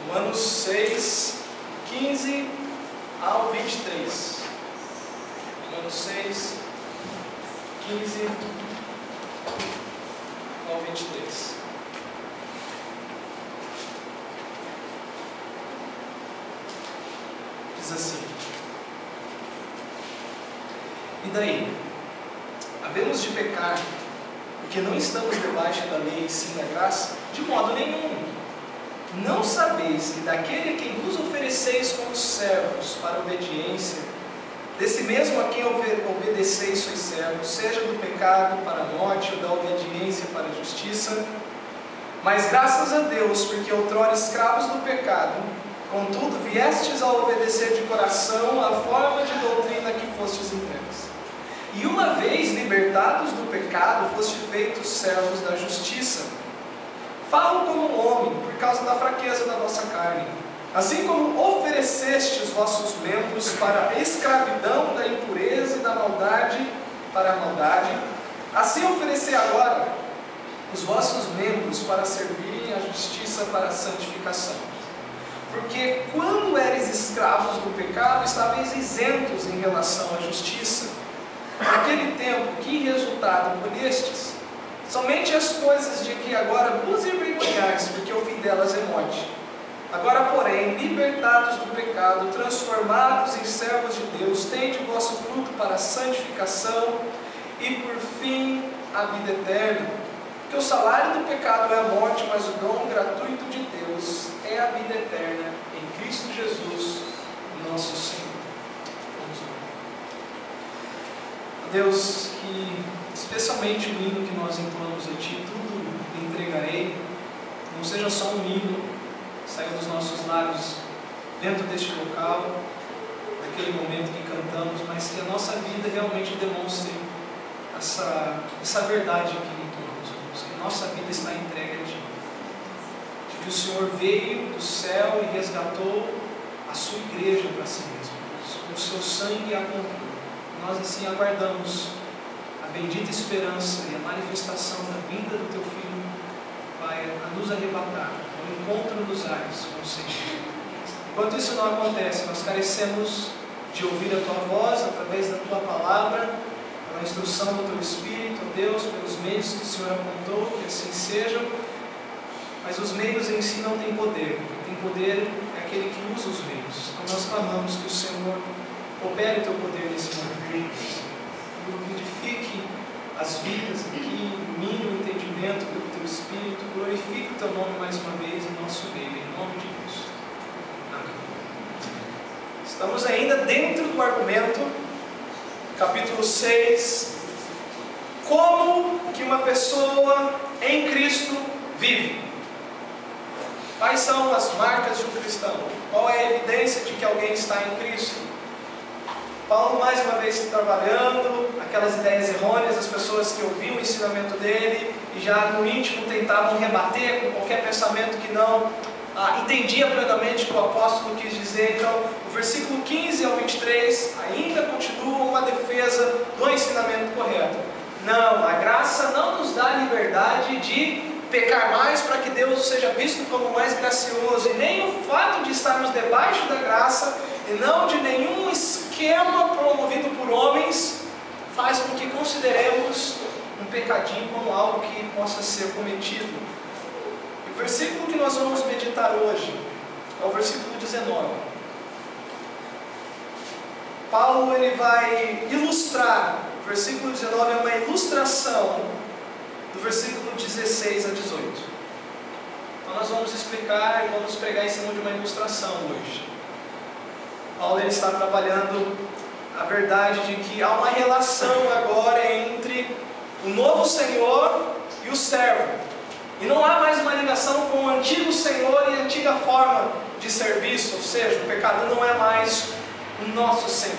Romanos 6, 15 ao 23. Romanos 6, 15 ao 23. Diz assim: E daí? Havemos de pecar, porque não estamos debaixo da lei e sim da graça? De modo nenhum. Não sabeis que daquele a quem vos ofereceis como servos para a obediência, desse mesmo a quem obedeceis sois servos, seja do pecado para a morte ou da obediência para a justiça? Mas graças a Deus, porque outrora escravos do pecado, contudo viestes a obedecer de coração a forma de doutrina que fostes entregues. E uma vez libertados do pecado, fostes feitos servos da justiça. Falo como homem, por causa da fraqueza da vossa carne. Assim como oferecestes vossos membros para a escravidão da impureza e da maldade para a maldade, assim oferecei agora os vossos membros para servirem à justiça para a santificação. Porque quando eres escravos do pecado, estáveis isentos em relação à justiça. Naquele tempo, que resultado colhestes? Somente as coisas de que agora vos envergonhais, porque o fim delas é morte. Agora, porém, libertados do pecado, transformados em servos de Deus, tende o vosso fruto para a santificação e, por fim, a vida eterna. Porque o salário do pecado é a morte, mas o dom gratuito de Deus é a vida eterna em Cristo Jesus, nosso Senhor. Vamos lá. Deus, que especialmente o hino que nós entoamos a Ti, tudo entregarei, não seja só um hino que saiu dos nossos lábios dentro deste local, naquele momento que cantamos, mas que a nossa vida realmente demonstre essa verdade que entoamos, que a nossa vida está entregue a Ti, de que o Senhor veio do céu e resgatou a Sua igreja para si mesmo, com o Seu sangue a comprou. Nós assim aguardamos a bendita esperança e a manifestação da vinda do Teu Filho, Pai, a nos arrebatar, ao encontro nos ares com o Senhor. Enquanto isso não acontece, nós carecemos de ouvir a Tua voz através da Tua palavra, pela instrução do Teu Espírito, ó Deus, pelos meios que o Senhor apontou, que assim sejam, mas os meios em si não têm poder. Quem tem poder é aquele que usa os meios. Então nós clamamos que o Senhor opere o Teu poder nesse momento. Glorifique as vidas aqui, ilumine o entendimento pelo Teu Espírito, glorifique o Teu nome mais uma vez em nosso meio, em nome de Cristo. Amém. Estamos ainda dentro do argumento, capítulo 6, como que uma pessoa em Cristo vive. Quais são as marcas de um cristão? Qual é a evidência de que alguém está em Cristo? Paulo mais uma vez trabalhando aquelas ideias errôneas das pessoas que ouviam o ensinamento dele e já no íntimo tentavam rebater com qualquer pensamento que não entendia plenamente o que o apóstolo quis dizer. Então, o versículo 15 ao 23 ainda continua uma defesa do ensinamento correto. Não, a graça não nos dá liberdade de pecar mais para que Deus seja visto como mais gracioso, e nem o fato de estarmos debaixo da graça e não de nenhum esquema promovido por homens faz com que consideremos um pecadinho como algo que possa ser cometido. E o versículo que nós vamos meditar hoje é o versículo 19. Paulo ele vai ilustrar, o versículo 19 é uma ilustração do versículo 16 a 18. Então nós vamos explicar e vamos pregar em cima de uma ilustração hoje. Paulo ele está trabalhando a verdade de que há uma relação agora entre o novo Senhor e o servo. E não há mais uma ligação com o antigo Senhor e a antiga forma de serviço, ou seja, o pecado não é mais o nosso Senhor.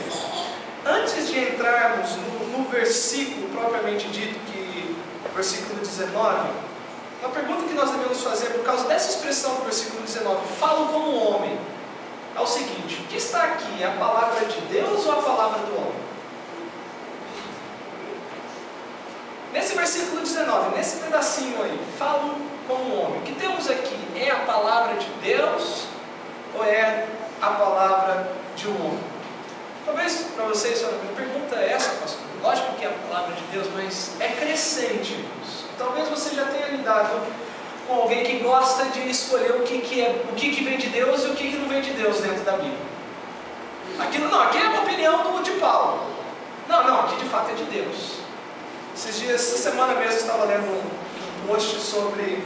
Antes de entrarmos no versículo propriamente dito, versículo 19, uma pergunta que nós devemos fazer por causa dessa expressão do versículo 19, falo como homem, é o seguinte: o que está aqui? É a palavra de Deus ou a palavra do homem? Nesse versículo 19, nesse pedacinho aí, falo como homem, o que temos aqui é a palavra de Deus ou é a palavra de um homem? Talvez para vocês, a minha pergunta é essa, pastor. Lógico que é a palavra de Deus, mas é crescente, irmãos. Talvez você já tenha lidado com alguém que gosta de escolher o que vem de Deus e o que não vem de Deus dentro da Bíblia. Aqui é uma opinião de Paulo. Não, aqui de fato é de Deus. Essa semana mesmo eu estava lendo um post que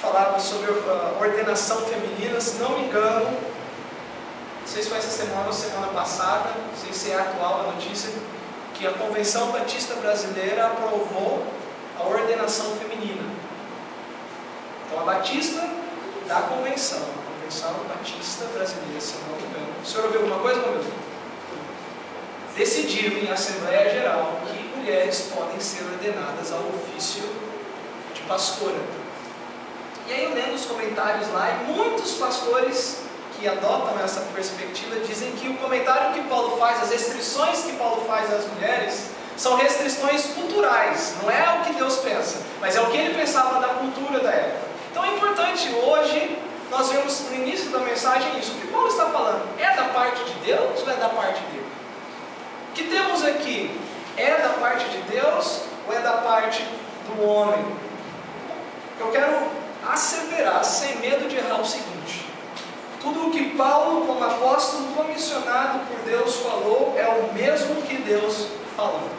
falava sobre a ordenação feminina, se não me engano, não sei se foi essa semana ou semana passada, não sei se é atual a notícia, que a Convenção Batista Brasileira aprovou a ordenação feminina. Então a Batista da Convenção Batista Brasileira, se não me engano. O senhor ouviu alguma coisa, meu Deus? Decidiu em Assembleia Geral que mulheres podem ser ordenadas ao ofício de pastora. E aí eu lendo os comentários lá, e muitos pastores que adotam essa perspectiva dizem que o comentário que Paulo faz, as restrições que Paulo faz às mulheres, são restrições culturais, não é o que Deus pensa, mas é o que ele pensava da cultura da época. Então é importante hoje, nós vemos no início da mensagem isso, o que Paulo está falando, é da parte de Deus ou é da parte dele? O que temos aqui, é da parte de Deus ou é da parte do homem? Eu quero asseverar, sem medo de errar, o seguinte: tudo o que Paulo, como apóstolo comissionado por Deus, falou, é o mesmo que Deus falou.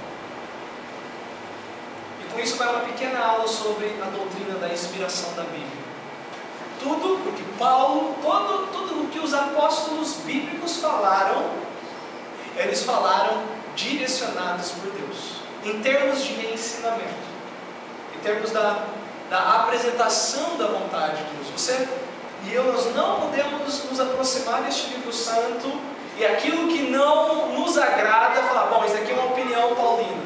E com isso vai uma pequena aula sobre a doutrina da inspiração da Bíblia. Tudo o que Paulo, tudo o que os apóstolos bíblicos falaram, eles falaram direcionados por Deus, em termos de ensinamento, em termos da apresentação da vontade de Deus. Você e eu, nós não podemos nos aproximar deste livro santo e aquilo que não nos agrada, falar, bom, isso aqui é uma opinião paulina.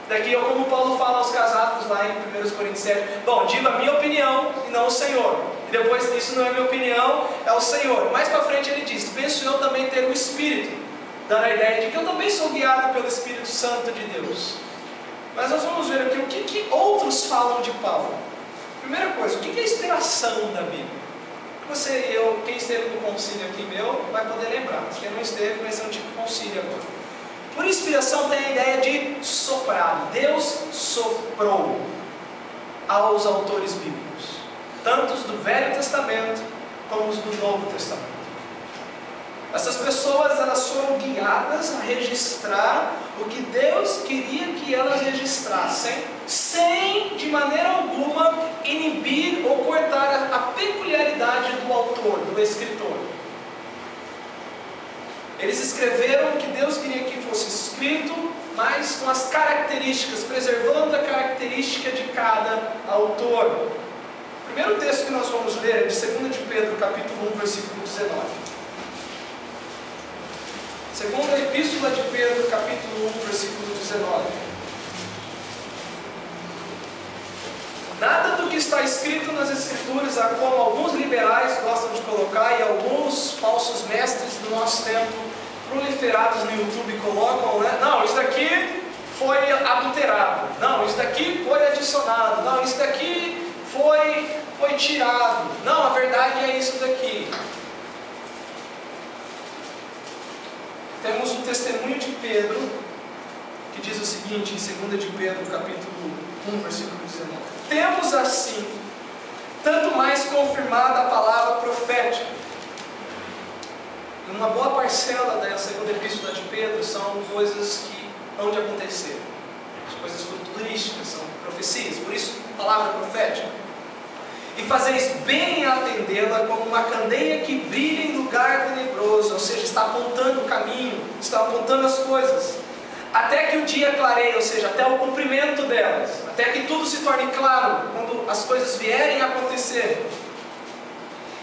Daqui é como Paulo fala aos casados lá em 1 Coríntios 7, bom, diga a minha opinião e não o Senhor. E depois disso não é minha opinião, é o Senhor. Mais para frente ele diz, penso eu também ter o Espírito, dando a ideia de que eu também sou guiado pelo Espírito Santo de Deus. Mas nós vamos ver aqui o que outros falam de Paulo. Primeira coisa, o que é a inspiração da Bíblia? Você e eu, quem esteve no concílio aqui meu, vai poder lembrar. Quem não esteve, vai ser um tipo de concílio agora. Por inspiração tem a ideia de soprar. Deus soprou aos autores bíblicos, tanto os do Velho Testamento como os do Novo Testamento. Essas pessoas, elas foram guiadas a registrar o que Deus queria que elas registrassem, sem de maneira alguma inibir ou cortar a peculiaridade do autor, do escritor. Eles escreveram o que Deus queria que fosse escrito, mas com as características, preservando a característica de cada autor. O primeiro texto que nós vamos ler é de 2 de Pedro, capítulo 1, versículo 19. Segunda Epístola de Pedro, capítulo 1, versículo 19. Nada do que está escrito nas Escrituras, como alguns liberais gostam de colocar e alguns falsos mestres do nosso tempo, proliferados no YouTube, colocam, né? Não, isso daqui foi adulterado. Não, isso daqui foi adicionado. Não, isso daqui foi tirado. Não, a verdade é isso daqui. Temos um testemunho de Pedro, que diz o seguinte, em 2 de Pedro, capítulo 1, versículo 19. Temos assim, tanto mais confirmada a palavra profética. Uma boa parcela da segunda epístola de Pedro são coisas que hão de acontecer. As coisas futurísticas, são profecias, por isso, palavra profética. E fazeis bem em atendê-la como uma candeia que brilha em lugar tenebroso, ou seja, está apontando o caminho, está apontando as coisas, até que o dia clareie, ou seja, até o cumprimento delas, até que tudo se torne claro, quando as coisas vierem a acontecer.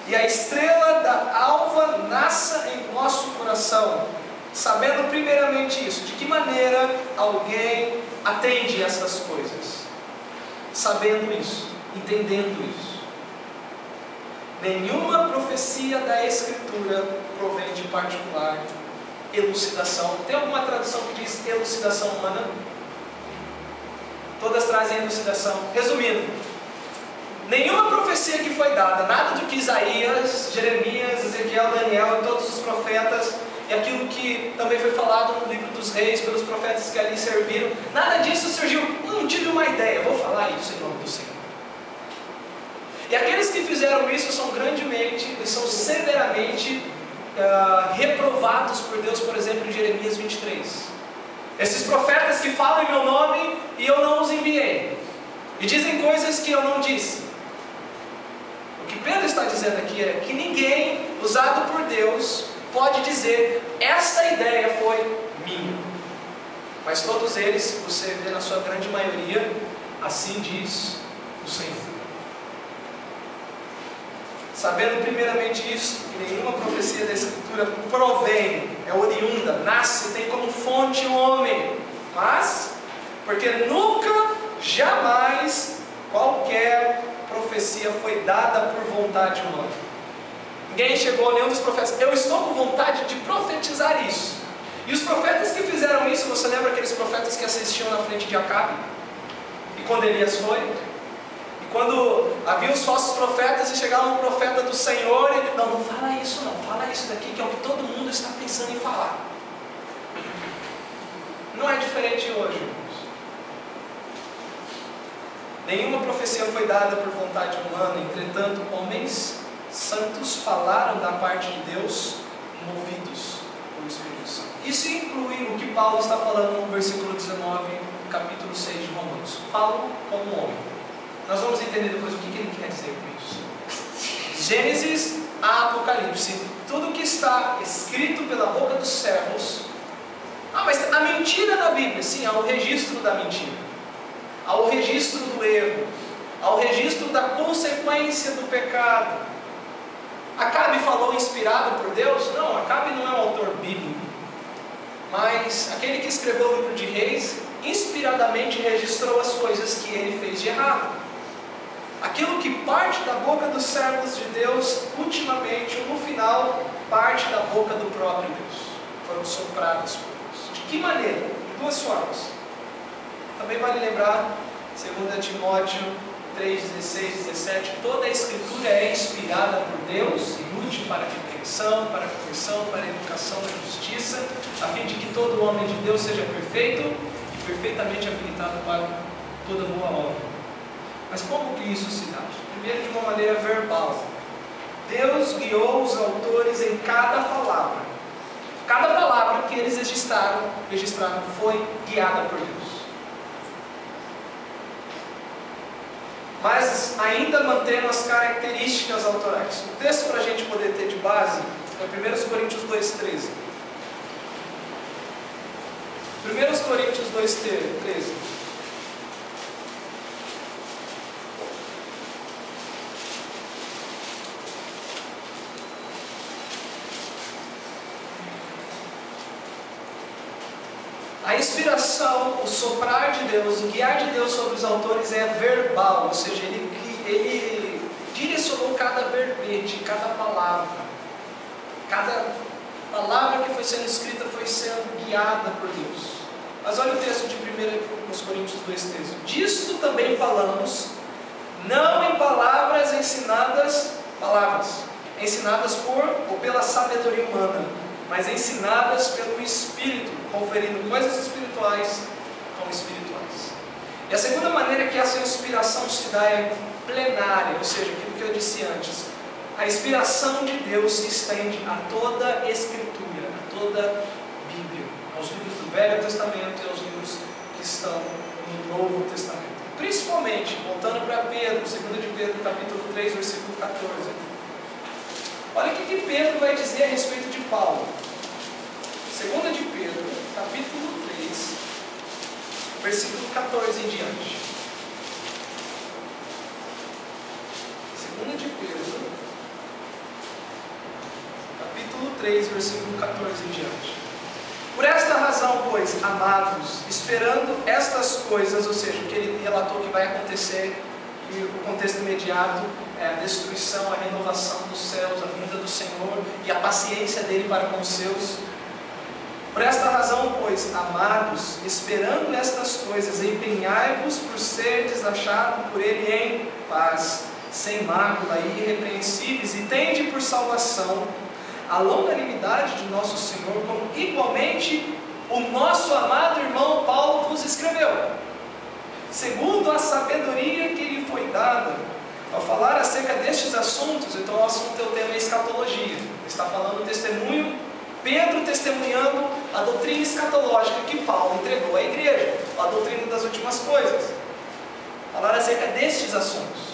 E a estrela da alva nasça em nosso coração, sabendo primeiramente isso, de que maneira alguém atende essas coisas, sabendo isso, entendendo isso. Nenhuma profecia da Escritura provém de particular elucidação. Tem alguma tradução que diz elucidação humana? Todas trazem elucidação. Resumindo, Nenhuma profecia que foi dada, nada do que Isaías, Jeremias, Ezequiel, Daniel e todos os profetas, e aquilo que também foi falado no livro dos reis, pelos profetas que ali serviram, nada disso surgiu, tive uma ideia, vou falar isso em nome do Senhor. E aqueles que fizeram isso são grandemente, são severamente reprovados por Deus, por exemplo, em Jeremias 23. Esses profetas que falam em meu nome e eu não os enviei, e dizem coisas que eu não disse. O que Pedro está dizendo aqui é que ninguém usado por Deus pode dizer, essa ideia foi minha. Mas todos eles, você vê na sua grande maioria, assim diz o Senhor. Sabendo primeiramente isso, que nenhuma profecia da Escritura provém, é oriunda, nasce, tem como fonte o homem. Mas, porque nunca, jamais, qualquer profecia foi dada por vontade humana. Ninguém chegou a nenhum dos profetas, eu estou com vontade de profetizar isso. E os profetas que fizeram isso, você lembra aqueles profetas que assistiam na frente de Acabe? E quando Elias foi? E quando havia os falsos profetas e chegava um profeta do Senhor, ele, não fala isso não, fala isso daqui, que é o que todo mundo está pensando em falar. Não é diferente hoje, irmãos. Nenhuma profecia foi dada por vontade humana, entretanto, homens santos falaram da parte de Deus, movidos pelo Espírito Santo. Isso inclui o que Paulo está falando no versículo 19, capítulo 6 de Romanos. Paulo como homem. Nós vamos entender depois o que ele quer dizer com isso. Gênesis a Apocalipse, tudo que está escrito pela boca dos servos. Mas a mentira da Bíblia, sim, há o registro da mentira, há o registro do erro, há o registro da consequência do pecado. Acabe falou inspirado por Deus? Não, Acabe não é um autor bíblico, mas aquele que escreveu o livro de Reis, inspiradamente registrou as coisas que ele fez de errado. Aquilo que parte da boca dos servos de Deus, ultimamente, no final, parte da boca do próprio Deus. Foram sopradas por Deus. De que maneira? De duas formas. Também vale lembrar, 2 Timóteo 3, 16, 17, toda a Escritura é inspirada por Deus e útil para a repreensão, para a correção, para a educação na justiça, a fim de que todo homem de Deus seja perfeito e perfeitamente habilitado para toda boa obra. Mas como que isso se dá? Primeiro, de uma maneira verbal. Deus guiou os autores em cada palavra. Cada palavra que eles registraram foi guiada por Deus. Mas ainda mantendo as características autorais. O texto para a gente poder ter de base é 1 Coríntios 2,13. 1 Coríntios 2,13. A inspiração, o soprar de Deus, o guiar de Deus sobre os autores é verbal, ou seja, ele direcionou cada verbete, cada palavra. Cada palavra que foi sendo escrita foi sendo guiada por Deus. Mas olha o texto de 1 Coríntios 2,13. Disto também falamos, não em palavras ensinadas por ou pela sabedoria humana, mas ensinadas pelo Espírito, conferindo coisas espirituais com espirituais. E a segunda maneira que essa inspiração se dá é plenária, ou seja, aquilo que eu disse antes. A inspiração de Deus se estende a toda a Escritura, a toda a Bíblia, aos livros do Velho Testamento e aos livros que estão no Novo Testamento. Principalmente, voltando para Pedro, 2 de Pedro, capítulo 3, versículo 14. Olha o que Pedro vai dizer a respeito de Paulo. 2 de Pedro, capítulo 3, versículo 14 em diante. 2 de Pedro, capítulo 3, versículo 14 em diante. Por esta razão, pois, amados, esperando estas coisas, ou seja, o que ele relatou que vai acontecer, e o contexto imediato é a destruição, a renovação dos céus, a vinda do Senhor e a paciência dele para com os seus. Por esta razão, pois, amados, esperando estas coisas, empenhai-vos por seres achados por ele em paz, sem mácula e irrepreensíveis, e tende por salvação a longanimidade de nosso Senhor, como igualmente o nosso amado irmão Paulo vos escreveu, segundo a sabedoria que lhe foi dada. Ao falar acerca destes assuntos, então o assunto é o tema escatologia. Está falando o testemunho, Pedro testemunhando a doutrina escatológica que Paulo entregou à igreja, a doutrina das últimas coisas. Falar acerca destes assuntos.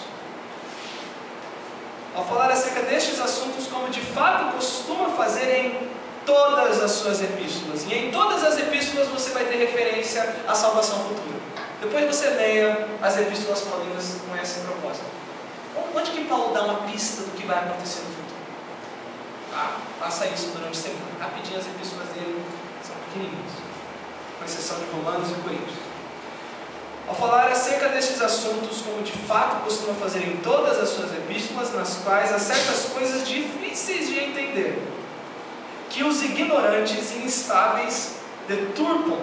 Ao falar acerca destes assuntos, como de fato costuma fazer em todas as suas epístolas. E em todas as epístolas você vai ter referência à salvação futura. Depois você leia as epístolas paulinas com esse propósito. Onde que Paulo dá uma pista do que vai acontecer no futuro? Faça isso durante a semana. Rapidinho, as epístolas dele são pequenininhas, com exceção de Romanos e Coríntios. Ao falar acerca destes assuntos, como de fato costuma fazer em todas as suas epístolas, nas quais há certas coisas difíceis de entender, que os ignorantes e instáveis deturpam,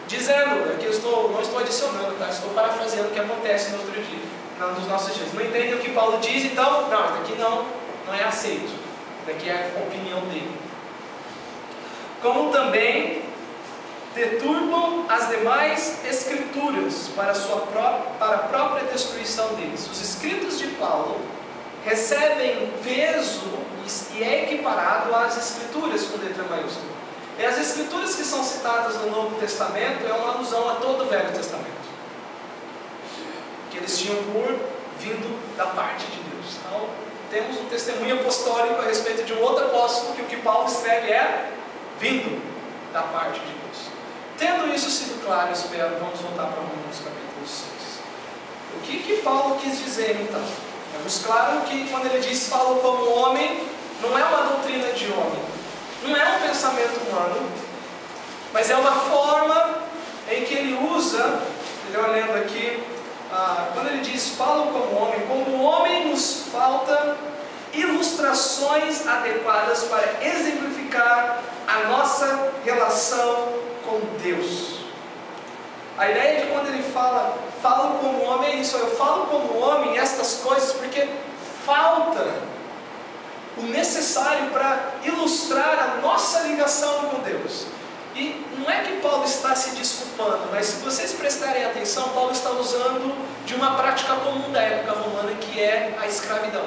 dizendo, aqui eu não estou adicionando, tá? Estou parafraseando o que acontece no outro dia, nos nossos dias. Não entendem o que Paulo diz, então, não, isso daqui não é aceito, isso daqui é a opinião dele. Como também deturpam as demais escrituras para a própria destruição deles. Os escritos de Paulo recebem peso e é equiparado às escrituras com letra maiúscula. E as escrituras que são citadas no Novo Testamento é uma alusão a todo o Velho Testamento, que eles tinham por vindo da parte de Deus. Então, temos um testemunho apostólico a respeito de um outro apóstolo, que o que Paulo escreve é vindo da parte de Deus. Tendo isso sido claro, espero, vamos voltar para Romanos capítulo 6. O que Paulo quis dizer então? Vemos claro que quando ele diz falo como homem, não é uma doutrina de homem, não é um pensamento humano, mas é uma forma em que ele usa, olhando aqui, quando ele diz falo como homem nos falta ilustrações adequadas para exemplificar a nossa relação com Deus. A ideia de quando ele falo como homem é isso, eu falo como homem estas coisas porque falta o necessário para ilustrar a nossa ligação com Deus. E não é que Paulo está se desculpando, mas se vocês prestarem atenção, Paulo está usando de uma prática comum da época romana, que é a escravidão.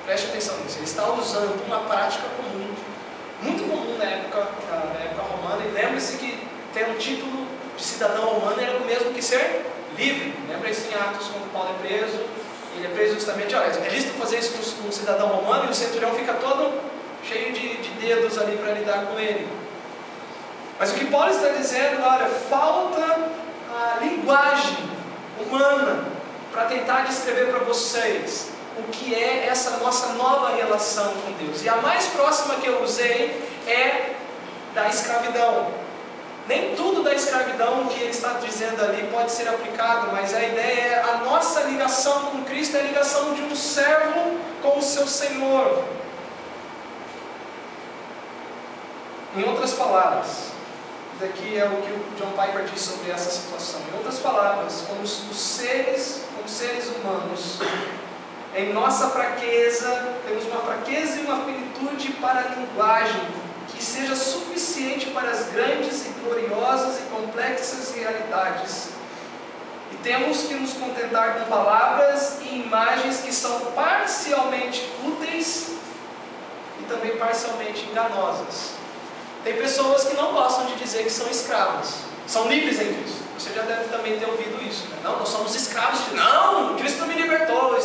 Preste atenção nisso, ele está usando uma prática comum, muito comum na época romana, e lembre-se que ter um título de cidadão romano era o mesmo que ser livre. Lembra-se em Atos, quando Paulo é preso, ele é preso justamente, olha, é lícito fazer isso com um cidadão romano, e o centurião fica todo cheio de dedos ali para lidar com ele. Mas o que Paulo está dizendo, olha, falta a linguagem humana para tentar descrever para vocês o que é essa nossa nova relação com Deus. E a mais próxima que eu usei é da escravidão. Nem tudo da escravidão que ele está dizendo ali pode ser aplicado, mas a ideia é a nossa ligação com Cristo, é a ligação de um servo com o seu Senhor. Em outras palavras, isso aqui é o que o John Piper diz sobre essa situação. Em outras palavras, como seres humanos, em nossa fraqueza, temos uma fraqueza e uma finitude para a linguagem que seja suficiente para as grandes e gloriosas e complexas realidades. E temos que nos contentar com palavras e imagens que são parcialmente úteis e também parcialmente enganosas. Tem pessoas que não gostam de dizer que são escravas, são livres em Cristo. Você já deve também ter ouvido isso, né? Não, nós somos escravos de... Não, Cristo me libertou,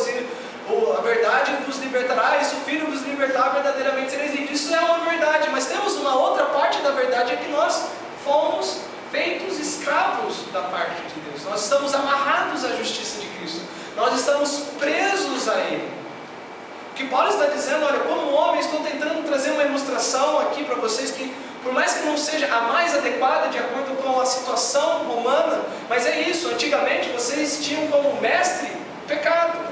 a verdade vos libertará, e se o Filho vos libertar, verdadeiramente sereis livres. Isso é uma verdade, mas temos uma outra parte da verdade, é que nós fomos feitos escravos da parte de Deus. Nós estamos amarrados à justiça de Cristo, nós estamos presos a Ele. O que Paulo está dizendo, olha, como homem, estou tentando trazer uma ilustração aqui para vocês que, por mais que não seja a mais adequada de acordo com a situação romana, mas é isso, antigamente vocês tinham como mestre o pecado.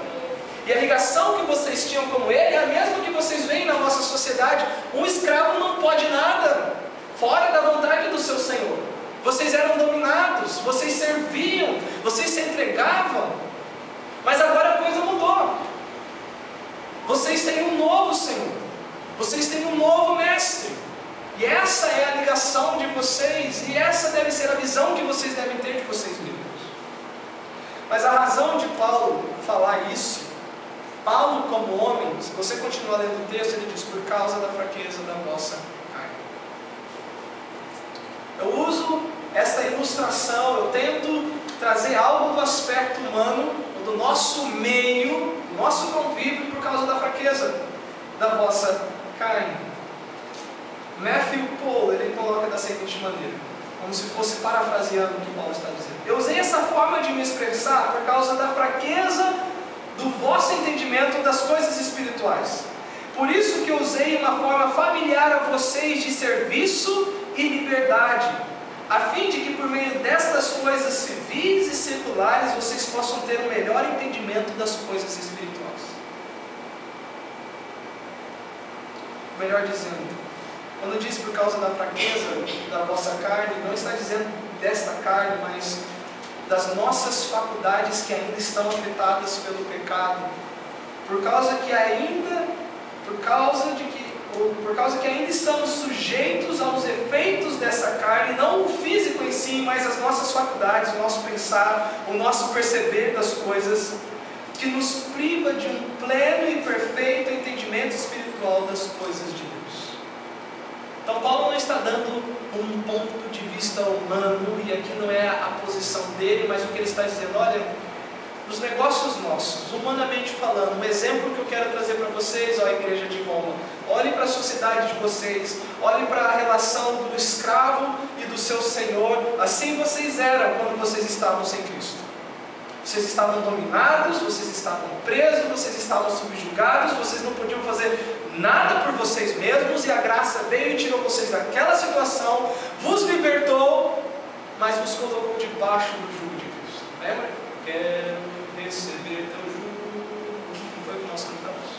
E a ligação que vocês tinham com ele é a mesma que vocês veem na nossa sociedade. Um escravo não pode nada fora da vontade do seu Senhor. Vocês eram dominados, vocês serviam, vocês se entregavam. Mas agora a coisa mudou. Vocês têm um novo Senhor. Vocês têm um novo Mestre. E essa é a ligação de vocês. E essa deve ser a visão que vocês devem ter de vocês mesmos. Mas a razão de Paulo falar isso, Paulo como homem, se você continuar lendo o texto, ele diz, por causa da fraqueza da vossa carne. Eu uso essa ilustração, eu tento trazer algo do aspecto humano, do nosso meio, do nosso convívio, por causa da fraqueza da vossa carne. Matthew Paul, ele coloca da seguinte maneira, como se fosse parafraseando o que Paulo está dizendo. Eu usei essa forma de me expressar por causa da fraqueza do vosso entendimento das coisas espirituais. Por isso que eu usei uma forma familiar a vocês de serviço e liberdade, a fim de que por meio destas coisas civis e seculares vocês possam ter um melhor entendimento das coisas espirituais. Melhor dizendo, quando diz por causa da fraqueza da vossa carne, não está dizendo desta carne, mas das nossas faculdades que ainda estão afetadas pelo pecado, por causa que ainda estamos sujeitos aos efeitos dessa carne, não o físico em si, mas as nossas faculdades, o nosso pensar, o nosso perceber das coisas, que nos priva de um pleno e perfeito entendimento espiritual das coisas de Deus. Então Paulo não está dando um ponto de vista humano, e aqui não é a posição dele, mas o que ele está dizendo, olha, os negócios nossos, humanamente falando, um exemplo que eu quero trazer para vocês, ó igreja de Roma, olhe para a sociedade de vocês, olhe para a relação do escravo e do seu senhor, assim vocês eram quando vocês estavam sem Cristo. Vocês estavam dominados, vocês estavam presos, vocês estavam subjugados, vocês não podiam fazer nada por vocês mesmos, e a graça veio e tirou vocês daquela situação, vos libertou, mas vos colocou debaixo do jugo de Cristo. Lembra? Quero receber teu jugo. Foi o que nós cantamos.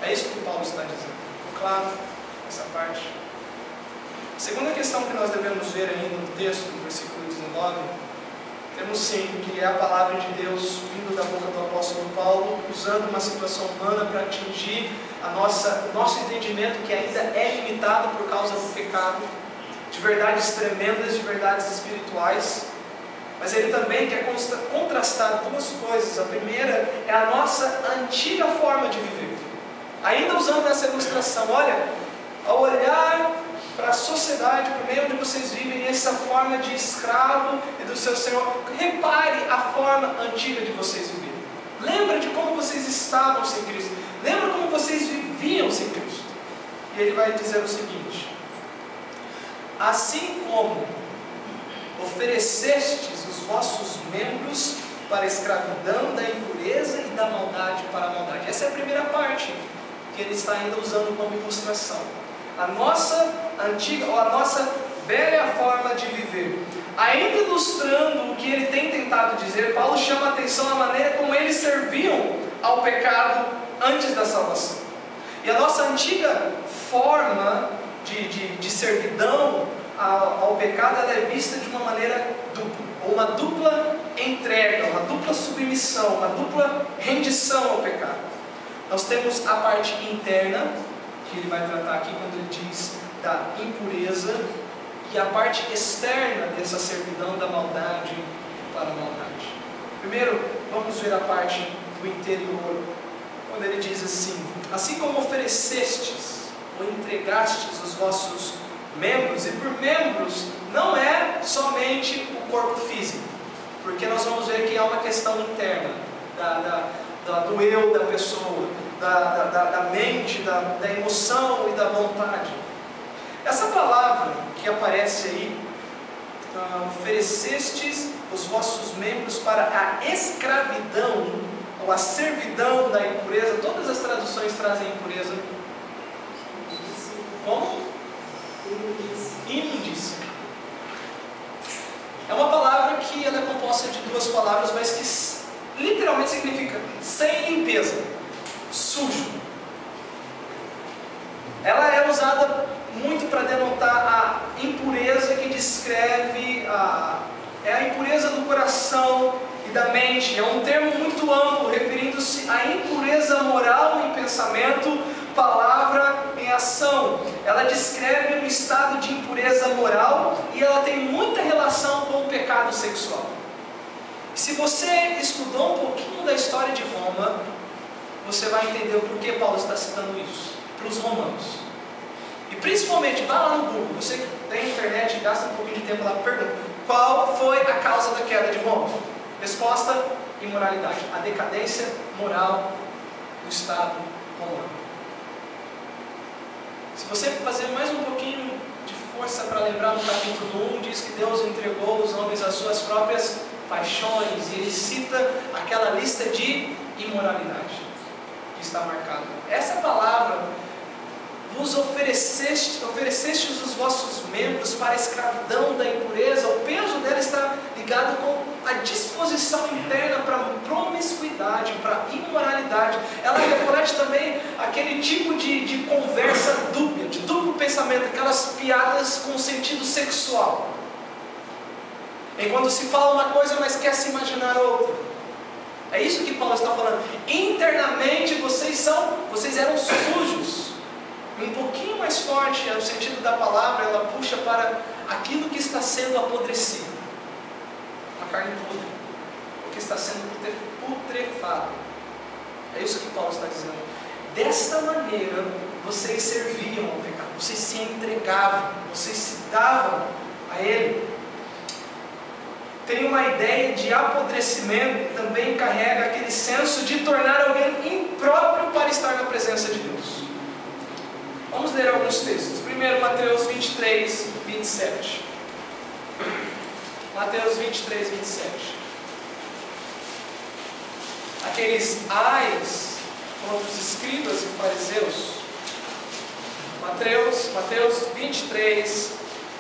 É isso que Paulo está dizendo. Claro, essa parte. A segunda questão que nós devemos ver ainda no texto, no versículo 19, temos sim, que é a palavra de Deus vindo da boca do apóstolo Paulo, usando uma situação humana para atingir o nosso entendimento, que ainda é limitado por causa do pecado, de verdades tremendas, de verdades espirituais. Mas ele também quer contrastar duas coisas. A primeira é a nossa antiga forma de viver. Ainda usando essa ilustração, olha, ao olhar para a sociedade, para o meio onde vocês vivem, essa forma de escravo e do seu Senhor, repare a forma antiga de vocês viverem. Lembra de como vocês estavam sem Cristo. Lembra como vocês viviam sem Cristo. E ele vai dizer o seguinte: assim como oferecestes os vossos membros para a escravidão da impureza e da maldade para a maldade. Essa é a primeira parte que ele está ainda usando como ilustração. A nossa antiga, ou a nossa velha forma de viver. Ainda ilustrando o que ele tem tentado dizer, Paulo chama a atenção da maneira como eles serviam ao pecado antes da salvação. E a nossa antiga forma de servidão ao pecado, ela é vista de uma maneira dupla, ou uma dupla entrega, uma dupla submissão, uma dupla rendição ao pecado. Nós temos a parte interna, que ele vai tratar aqui quando ele diz da impureza, e a parte externa dessa servidão da maldade para a maldade. Primeiro, vamos ver a parte do interior, quando ele diz assim: assim como oferecestes ou entregastes os vossos membros, e por membros não é somente o corpo físico, porque nós vamos ver que há uma questão interna do eu da pessoa, da mente, da emoção e da vontade. Essa palavra que aparece aí, oferecestes os vossos membros para a escravidão ou a servidão da impureza, todas as traduções trazem impureza. Como? Imundícia. É uma palavra que ela é composta de duas palavras, mas que literalmente significa sem limpeza, sujo. Ela é usada muito para denotar a impureza que descreve a impureza do coração, e da mente. É um termo muito amplo, referindo-se à impureza moral em pensamento, palavra, em ação. Ela descreve um estado de impureza moral e ela tem muita relação com o pecado sexual. Se você estudou um pouquinho da história de Roma, você vai entender o porquê Paulo está citando isso para os romanos. E principalmente, vá lá no Google, você que tem internet e gasta um pouquinho de tempo lá, pergunta: qual foi a causa da queda de Roma? Resposta: imoralidade, a decadência moral do Estado romano. Se você fazer mais um pouquinho de força para lembrar, no capítulo 1, diz que Deus entregou os homens às suas próprias paixões, e ele cita aquela lista de imoralidade que está marcada. Essa palavra: vos oferecestes os vossos membros para a escravidão da impureza, o peso dela está ligado com a disposição interna para promiscuidade, para imoralidade. Ela reflete também aquele tipo de conversa dúbia, de duplo pensamento, aquelas piadas com sentido sexual. Enquanto se fala uma coisa, mas quer se imaginar outra. É isso que Paulo está falando. Internamente vocês eram sujos. Um pouquinho mais forte é o sentido da palavra, ela puxa para aquilo que está sendo apodrecido. Uma carne podre, o que está sendo putrefado. É isso que Paulo está dizendo. Desta maneira, vocês serviam ao pecado, vocês se entregavam, vocês se davam a ele. Tem uma ideia de apodrecimento, também carrega aquele senso de tornar alguém impróprio para estar na presença de Deus. Vamos ler alguns textos. Primeiro, Mateus 23, 27. Mateus 23, 27. Aqueles ais contra os escribas e fariseus. Mateus 23,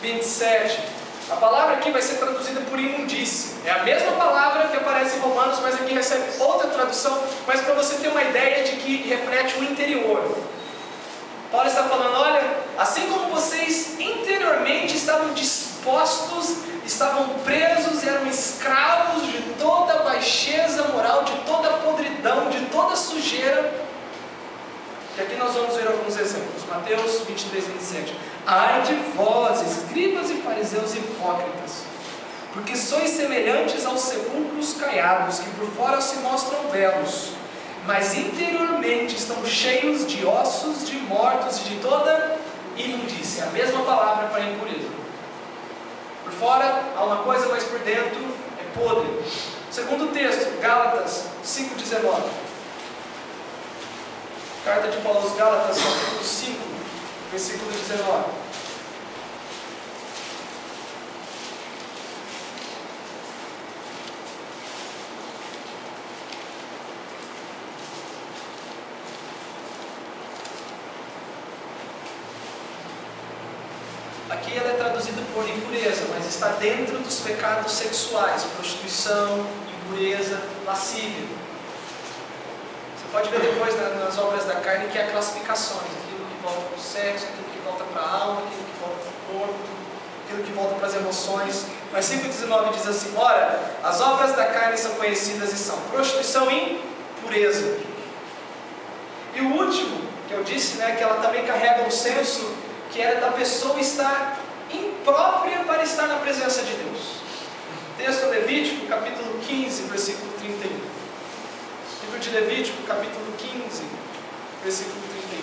27. A palavra aqui vai ser traduzida por imundície. É a mesma palavra que aparece em Romanos, mas aqui recebe outra tradução, mas para você ter uma ideia de que reflete o interior. Paulo está falando: olha, assim como vocês interiormente estavam dispostos, estavam presos, eram escravos de toda a baixeza moral, de toda a podridão, de toda a sujeira. E aqui nós vamos ver alguns exemplos. Mateus 23, 27. Ai de vós, escribas e fariseus hipócritas, porque sois semelhantes aos sepulcros caiados, que por fora se mostram belos, mas interiormente estão cheios de ossos de mortos e de toda imundícia. A mesma palavra para impureza. Por fora há uma coisa, mas por dentro é podre. Segundo texto, Gálatas 5,19. Carta de Paulo aos Gálatas, capítulo 5, versículo 19. Aqui ela é traduzida por impureza, mas está dentro dos pecados sexuais: prostituição, impureza, lascívia. Você pode ver depois nas obras da carne que há classificações: aquilo que volta para o sexo, aquilo que volta para a alma, aquilo que volta para o corpo, aquilo que volta para as emoções. Mas 5,19 diz assim: ora, as obras da carne são conhecidas e são prostituição e impureza. E o último, que eu disse, que ela também carrega um senso que era da pessoa estar imprópria para estar na presença de Deus. Texto Levítico, capítulo 15, versículo 31. Livro de Levítico, capítulo 15, versículo 31.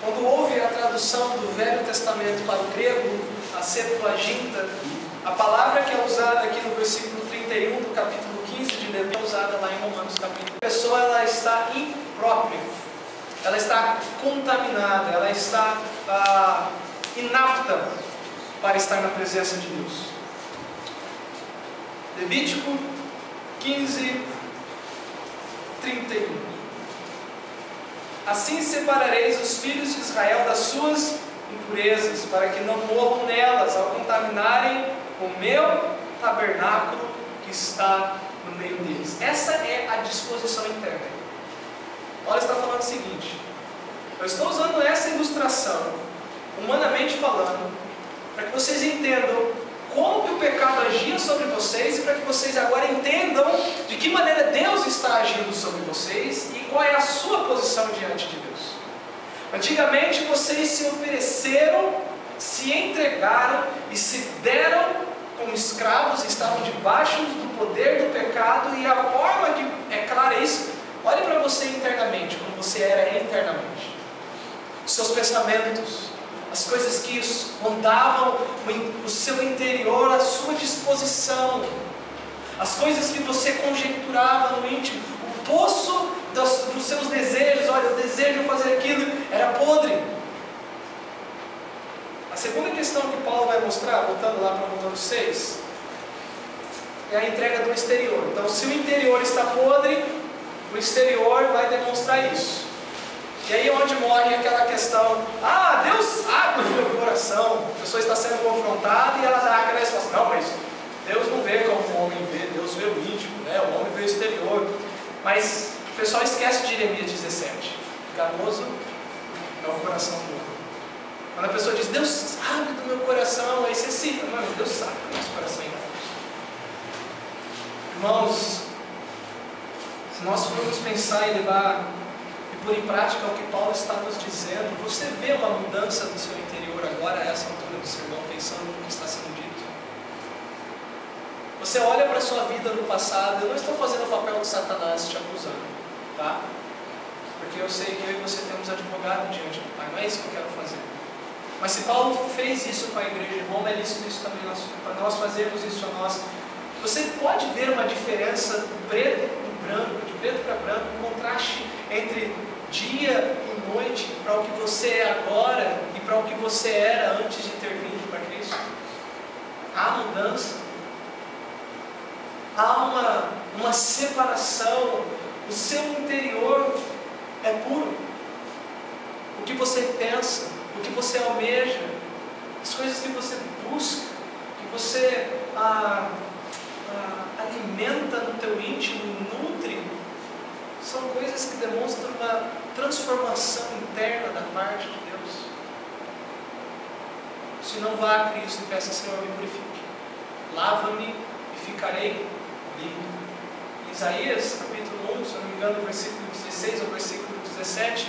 Quando houve a tradução do Velho Testamento para o grego, a Septuaginta, a palavra que é usada aqui no versículo 31 do capítulo 15 de Levítico é usada lá em Romanos capítulo. A pessoa ela está imprópria, ela está contaminada, ela está inapta para estar na presença de Deus. Levítico 15, 31. Assim separareis os filhos de Israel das suas impurezas, para que não morram nelas ao contaminarem o meu tabernáculo que está no meio deles. Essa é a disposição interna. Paulo está falando o seguinte: eu estou usando essa ilustração, humanamente falando, para que vocês entendam como que o pecado agia sobre vocês e para que vocês agora entendam de que maneira Deus está agindo sobre vocês e qual é a sua posição diante de Deus. Antigamente vocês se ofereceram, se entregaram e se deram como escravos, estavam debaixo do poder do pecado, e a forma que é clara isso, olhe para você internamente, como você era internamente. Os seus pensamentos, as coisas que rondavam o seu interior, a sua disposição, as coisas que você conjecturava no íntimo, o poço dos seus desejos, olha, eu desejo fazer aquilo, era podre. A segunda questão que Paulo vai mostrar, voltando lá para Romanos 6, é a entrega do exterior. Então, se o interior está podre, o exterior vai demonstrar isso. E aí é onde morre aquela questão: ah, Deus sabe o meu coração. A pessoa está sendo confrontada e ela dá aquela resposta: não, mas Deus não vê como o homem vê, Deus vê o íntimo, né? O homem vê o exterior. Mas o pessoal esquece de Jeremias 17: enganoso é o coração do homem. Quando a pessoa diz, Deus sabe do meu coração, aí você cita, mas Deus sabe do nosso coração é enganoso. Irmãos, se nós formos pensar e levar e pôr em prática o que Paulo está nos dizendo, você vê uma mudança do seu interior agora, a essa altura do sermão, pensando no que está sendo dito. Você olha para a sua vida no passado. Eu não estou fazendo o papel de Satanás te acusando, tá? Porque eu sei que eu e você temos advogado diante do Pai, não é isso que eu quero fazer. Mas se Paulo fez isso com a igreja de Roma, é lícito isso também para nós fazermos isso a nós. Você pode ver uma diferença do preto para branco, de preto para branco, um contraste entre dia e noite, para o que você é agora e para o que você era antes de ter vindo para Cristo. Há mudança, há uma separação. O seu interior é puro. O que você pensa, o que você almeja, as coisas que você busca, que você alimenta no teu íntimo, nutre, são coisas que demonstram uma transformação interna da parte de Deus. Se não vá a Cristo e peça: Senhor, me purifique, lava-me e ficarei limpo. Isaías capítulo 1, se não me engano, versículo 16 ao versículo 17,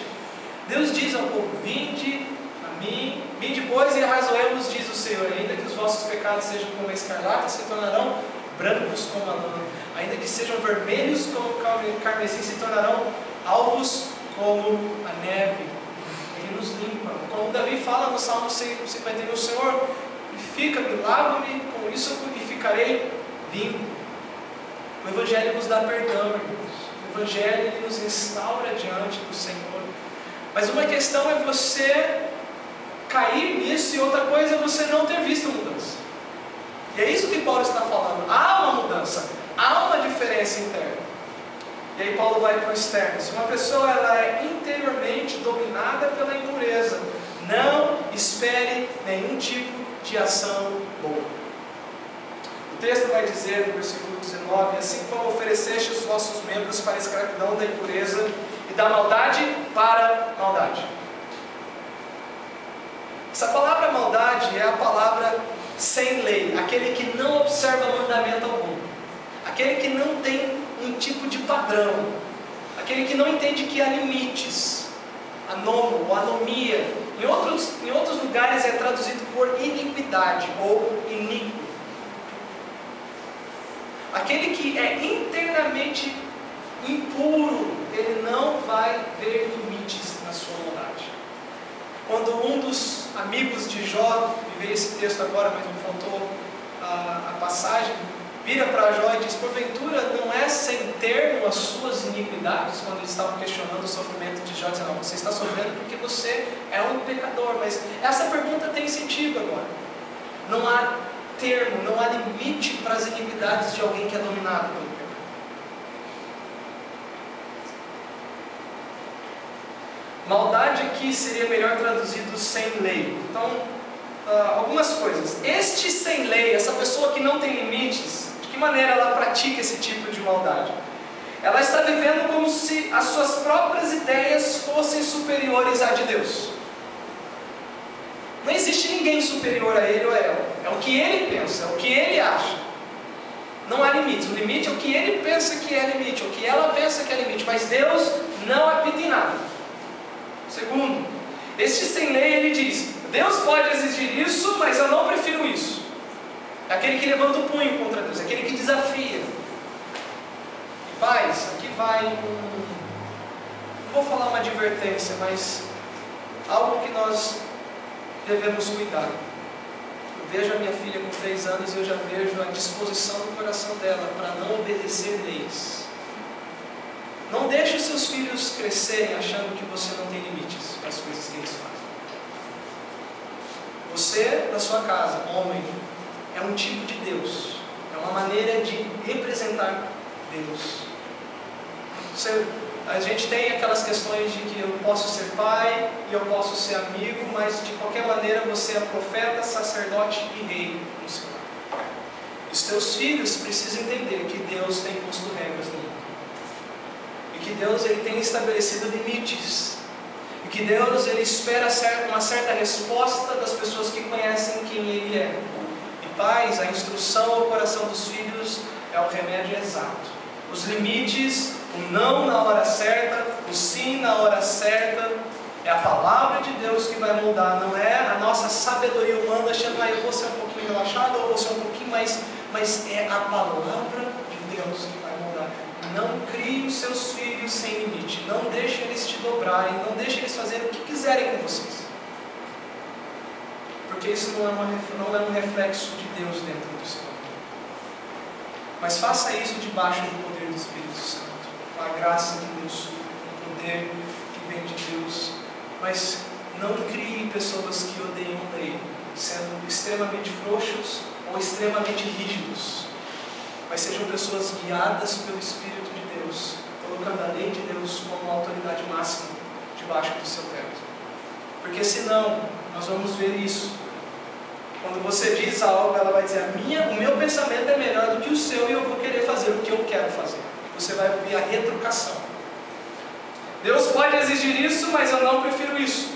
Deus diz ao povo: vinde a mim, vinde pois e arrazoemos, diz o Senhor, ainda que os vossos pecados sejam como a escarlata, se tornarão brancos como a lã, ainda que sejam vermelhos como o carmesim, se tornarão alvos como a neve. Ele nos limpa, como Davi fala no Salmo 51, Senhor, purifica-me, lava-me, com isso eu purificarei limpo. O Evangelho nos dá perdão, irmãos. O Evangelho ele nos restaura diante do Senhor. Mas uma questão é você cair nisso, e outra coisa é você não ter visto mudança. E é isso que Paulo está falando. Há uma mudança, há uma diferença interna. E aí Paulo vai para o externo. Se uma pessoa ela é interiormente dominada pela impureza, não espere nenhum tipo de ação boa. O texto vai dizer no versículo 19: assim como ofereceste os vossos membros para a escravidão da impureza e da maldade para maldade. Essa palavra maldade é a palavra sem lei, aquele que não observa mandamento algum, aquele que não tem um tipo de padrão, aquele que não entende que há limites, anomo ou anomia. Em outros lugares é traduzido por iniquidade ou iníquo. Aquele que é internamente impuro, ele não vai ver limites na sua maldade. Quando um dos amigos de Jó, me veio esse texto agora, mas me faltou a passagem, vira para Jó e diz: porventura não é sem termo as suas iniquidades? Quando eles estavam questionando o sofrimento de Jó, dizendo: não, você está sofrendo porque você é um pecador. Mas essa pergunta tem sentido agora. Não há termo, não há limite para as iniquidades de alguém que é dominado pelo pecado. Maldade aqui seria melhor traduzido sem lei. Então, algumas coisas. Este sem lei, essa pessoa que não tem limites, de que maneira ela pratica esse tipo de maldade? Ela está vivendo como se as suas próprias ideias fossem superiores à de Deus. Não existe ninguém superior a ele ou a ela. É o que ele pensa, é o que ele acha. Não há limites. O limite é o que ele pensa que é limite, o que ela pensa que é limite. Mas Deus não apita em nada. Segundo, este sem lei, ele diz: Deus pode exigir isso, mas eu não prefiro isso. É aquele que levanta o punho contra Deus, é aquele que desafia. E pais, aqui vai não vou falar uma advertência, mas algo que nós devemos cuidar. Eu vejo a minha filha com 3 anos e eu já vejo a disposição do coração dela para não obedecer leis. Não deixe os seus filhos crescerem achando que você não tem limites para as coisas que eles fazem. Você, na sua casa, homem, é um tipo de Deus. É uma maneira de representar Deus. A gente tem aquelas questões de que eu posso ser pai e eu posso ser amigo, mas de qualquer maneira você é profeta, sacerdote e rei no seu lar. Os teus filhos precisam entender que Deus tem posto regras no mundo. E que Deus ele tem estabelecido limites. E que Deus ele espera uma certa resposta das pessoas que conhecem quem Ele é. E pais, a instrução ao coração dos filhos é o remédio exato. Os limites, o não na hora certa, o sim na hora certa, é a palavra de Deus que vai moldar, não é a nossa sabedoria humana achando que eu vou ser um pouquinho relaxado ou vou ser um pouquinho mais, mas é a palavra de Deus que vai moldar. Não crie os seus filhos sem limite, não deixe eles te dobrarem, não deixe eles fazerem o que quiserem com vocês, porque isso não é um reflexo de Deus dentro do seu amor. Mas faça isso debaixo do poder do Espírito Santo, com a graça de Deus, com o poder que vem de Deus. Mas não crie pessoas que odeiam a lei, sendo extremamente frouxos ou extremamente rígidos, mas sejam pessoas guiadas pelo Espírito de Deus, colocando a lei de Deus como uma autoridade máxima debaixo do seu teto. Porque senão, nós vamos ver isso. Quando você diz algo, ela vai dizer: o meu pensamento é melhor do que o seu e eu vou querer fazer o que eu quero fazer. Você vai ouvir a retrucação. Deus pode exigir isso, mas eu não prefiro isso.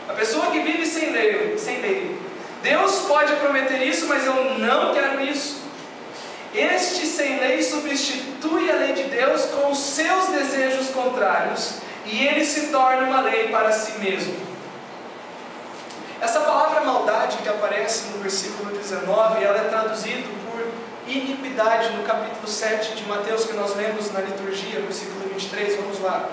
A pessoa que vive sem lei. Deus pode prometer isso, mas eu não quero isso. Este sem lei substitui a lei de Deus com os seus desejos contrários, e ele se torna uma lei para si mesmo. Essa palavra maldade que aparece no versículo 19, ela é traduzida por iniquidade no capítulo 7 de Mateus, que nós lemos na liturgia, versículo 23, vamos lá.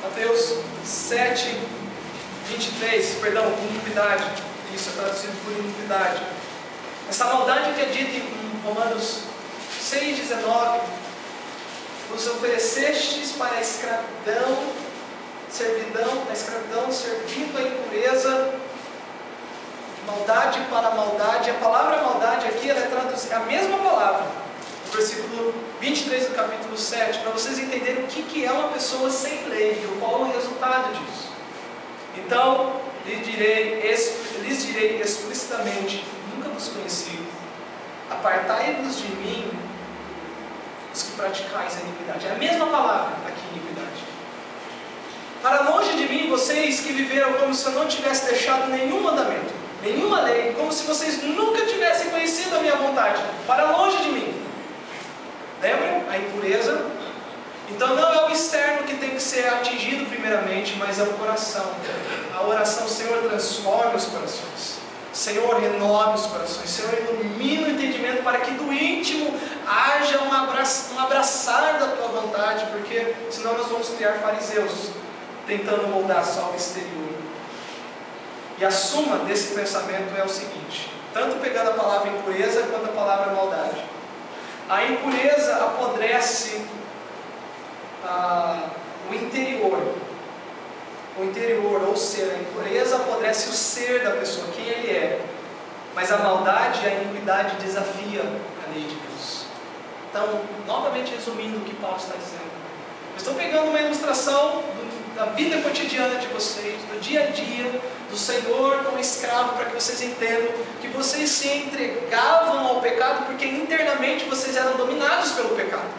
Mateus 7, 23, perdão, iniquidade. Isso é traduzido por iniquidade. Essa maldade que é dita em Romanos 6, 19: vos oferecestes para a escravidão, servindo a impureza, maldade para maldade. A palavra maldade aqui ela é traduzida, a mesma palavra, no versículo 23 do capítulo 7, para vocês entenderem o que é uma pessoa sem lei e qual é o resultado disso. Então, lhes direi explicitamente: nunca vos conheci, apartai-vos de mim, os que praticais a iniquidade. É a mesma palavra aqui, iniquidade. Para longe de mim, vocês que viveram como se eu não tivesse deixado nenhum mandamento, nenhuma lei, como se vocês nunca tivessem conhecido a minha vontade. Para longe de mim. Lembram? A impureza. Então não é o externo que tem que ser atingido primeiramente, mas é o coração. A oração: Senhor, transforma os corações. Senhor, renove os corações. Senhor, ilumina o entendimento para que do íntimo haja um abraçar da tua vontade, porque senão nós vamos criar fariseus tentando moldar só o exterior. E a suma desse pensamento é o seguinte: tanto pegando a palavra impureza quanto a palavra maldade. A impureza apodrece o interior. O interior, ou ser, a impureza apodrece o ser da pessoa, quem ele é. Mas a maldade, a iniquidade desafia a lei de Deus. Então, novamente resumindo o que Paulo está dizendo, eu estou pegando uma ilustração da vida cotidiana de vocês, do dia a dia, dos Senhor como escravo, para que vocês entendam que vocês se entregavam ao pecado porque internamente vocês eram dominados pelo pecado.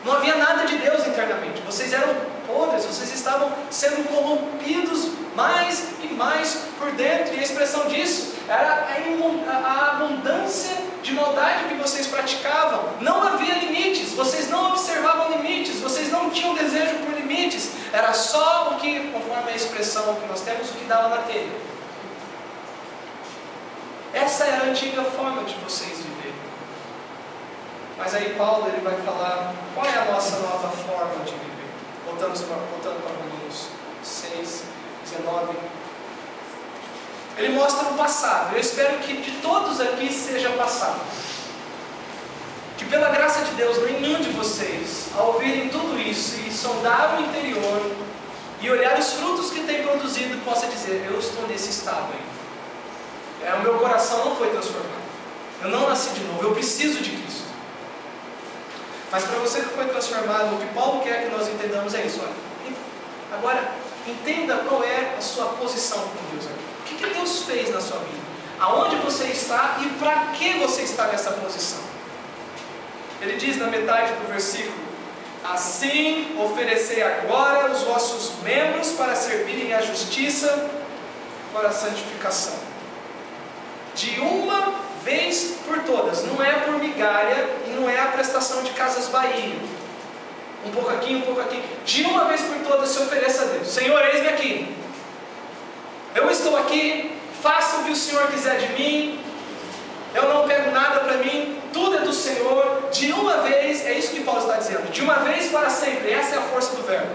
Não havia nada de Deus internamente. Vocês eram podres, vocês estavam sendo corrompidos mais e mais por dentro. E a expressão disso era a abundância de maldade que vocês praticavam. Não havia limites, vocês não observavam limites, vocês não tinham desejo por limites. Era só o que, conforme a expressão que nós temos, o que dava na telha. Essa era a antiga forma de vocês viverem. Mas aí Paulo ele vai falar qual é a nossa nova forma de viver. Voltando para Romanos 6, 19. Ele mostra o passado. Eu espero que de todos aqui seja passado. Que pela graça de Deus, nenhum de vocês, ao ouvirem tudo isso e sondar o interior e olhar os frutos que tem produzido, possa dizer: eu estou nesse estado aí. O meu coração não foi transformado. Eu não nasci de novo. Eu preciso de Cristo. Mas para você que foi transformado, o que Paulo quer que nós entendamos é isso. Olha, agora, entenda qual é a sua posição com Deus. O que Deus fez na sua vida? Aonde você está e para que você está nessa posição? Ele diz na metade do versículo: assim oferecei agora os vossos membros para servirem à justiça, para a santificação. De uma vez por todas, não é por migalha e não é a prestação de Casas Bahia, um pouco aqui, um pouco aqui. De uma vez por todas se ofereça a Deus: Senhor, eis-me aqui, eu estou aqui, faça o que o Senhor quiser de mim, eu não pego nada para mim, tudo é do Senhor. De uma vez, é isso que Paulo está dizendo, de uma vez para sempre. Essa é a força do verbo.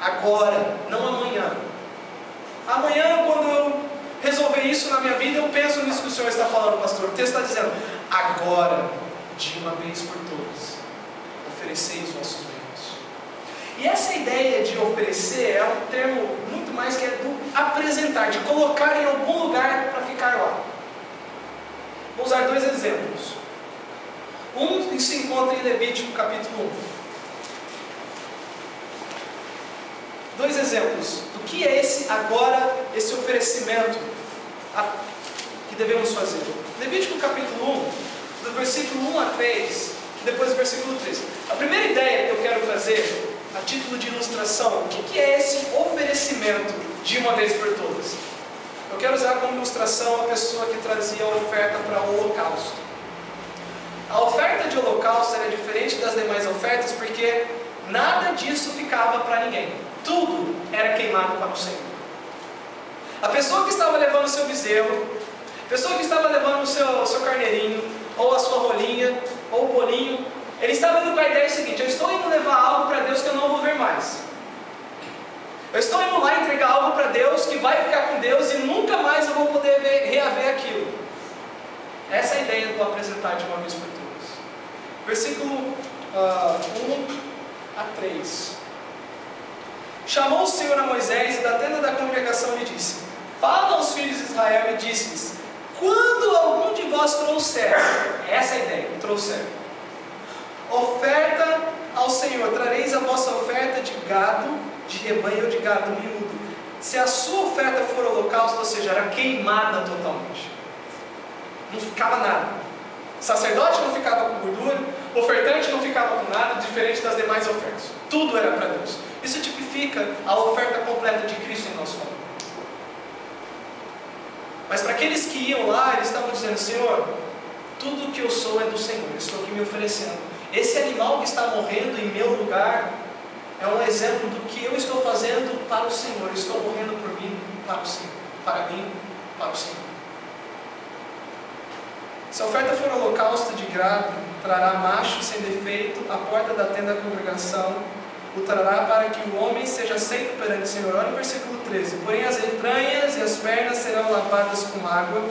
Agora, não amanhã. Amanhã, quando eu resolver isso na minha vida, eu penso nisso que o Senhor está falando, pastor. O texto está dizendo: agora, de uma vez por todas, oferecei os vossos membros. E essa ideia de oferecer é um termo muito mais que é do apresentar, de colocar em algum lugar para ficar lá. Vou usar dois exemplos. Um se encontra em Levítico capítulo 1. Dois exemplos do que é esse oferecimento que devemos fazer. Levítico capítulo 1, do versículo 1 a 3, depois do versículo 3. A primeira ideia que eu quero trazer, a título de ilustração, o que é esse oferecimento de uma vez por todas? Eu quero usar como ilustração a pessoa que trazia a oferta para o holocausto. A oferta de holocausto era diferente das demais ofertas porque nada disso ficava para ninguém. Tudo era queimado para o Senhor. A pessoa que estava levando o seu bezerro, a pessoa que estava levando o seu carneirinho, ou a sua rolinha, ou o bolinho, ele estava indo com a ideia seguinte: eu estou indo levar algo para Deus que eu não vou ver mais. Eu estou indo lá entregar algo para Deus que vai ficar com Deus e nunca mais eu vou poder reaver aquilo. Essa é a ideia do apresentar de uma vez por todas. Versículo 1 a 3. Chamou o Senhor a Moisés e da tenda da congregação lhe disse: fala aos filhos de Israel e disse-lhes: quando algum de vós trouxer, essa é a ideia, trouxer, oferta ao Senhor, trareis a vossa oferta de gado, de rebanho ou de gado miúdo. Se a sua oferta for holocausto, ou seja, era queimada totalmente, não ficava nada. O sacerdote não ficava com gordura, o ofertante não ficava com nada, diferente das demais ofertas. Tudo era para Deus. Isso tipifica a oferta completa de Cristo em nosso favor. Mas para aqueles que iam lá, eles estavam dizendo: Senhor, tudo que eu sou é do Senhor, eu estou aqui me oferecendo. Esse animal que está morrendo em meu lugar é um exemplo do que eu estou fazendo para o Senhor. Eu estou morrendo por mim, para o Senhor. Para mim, para o Senhor. Se a oferta for holocausto de gado, trará macho sem defeito à porta da tenda da congregação, o trará para que o homem seja aceito perante o Senhor. Olha o versículo 13. Porém as entranhas e as pernas serão lavadas com água,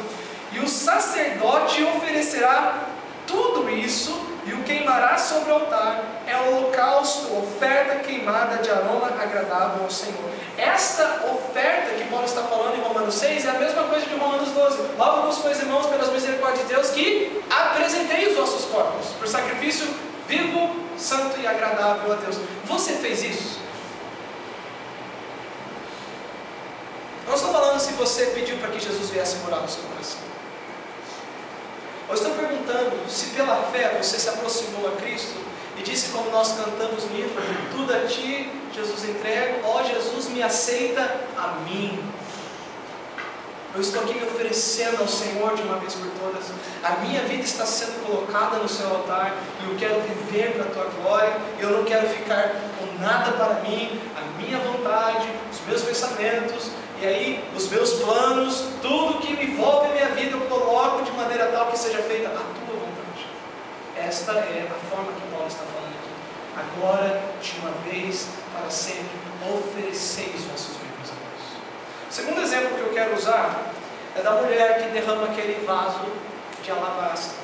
e o sacerdote oferecerá tudo isso e o queimará sobre o altar. É o holocausto, oferta queimada de aroma agradável ao Senhor. Esta oferta que Paulo está falando em Romanos 6 é a mesma coisa de Romanos 12. Logo vos, pois, irmãos, pelas misericórdias de Deus, que apresentei os vossos corpos por sacrifício vivo, santo e agradável a Deus. Você fez isso? Não estou falando se você pediu para que Jesus viesse morar no seu coração. Eu estou perguntando se pela fé você se aproximou a Cristo e disse, como nós cantamos no hino, tudo a Ti, Jesus, entrego, ó Jesus, me aceita a mim. Eu estou aqui me oferecendo ao Senhor de uma vez por todas. A minha vida está sendo colocada no seu altar e eu quero viver para a Tua glória. Eu não quero ficar com nada para mim, a minha vontade, os meus pensamentos, e aí os meus planos, tudo que me envolve a minha vida eu coloco de maneira tal que seja feita a Tua vontade. Esta é a forma que Paulo está falando aqui. Agora, de uma vez, para sempre, ofereceis os vossos membros a Deus. O segundo exemplo que eu quero usar é da mulher que derrama aquele vaso de alabastro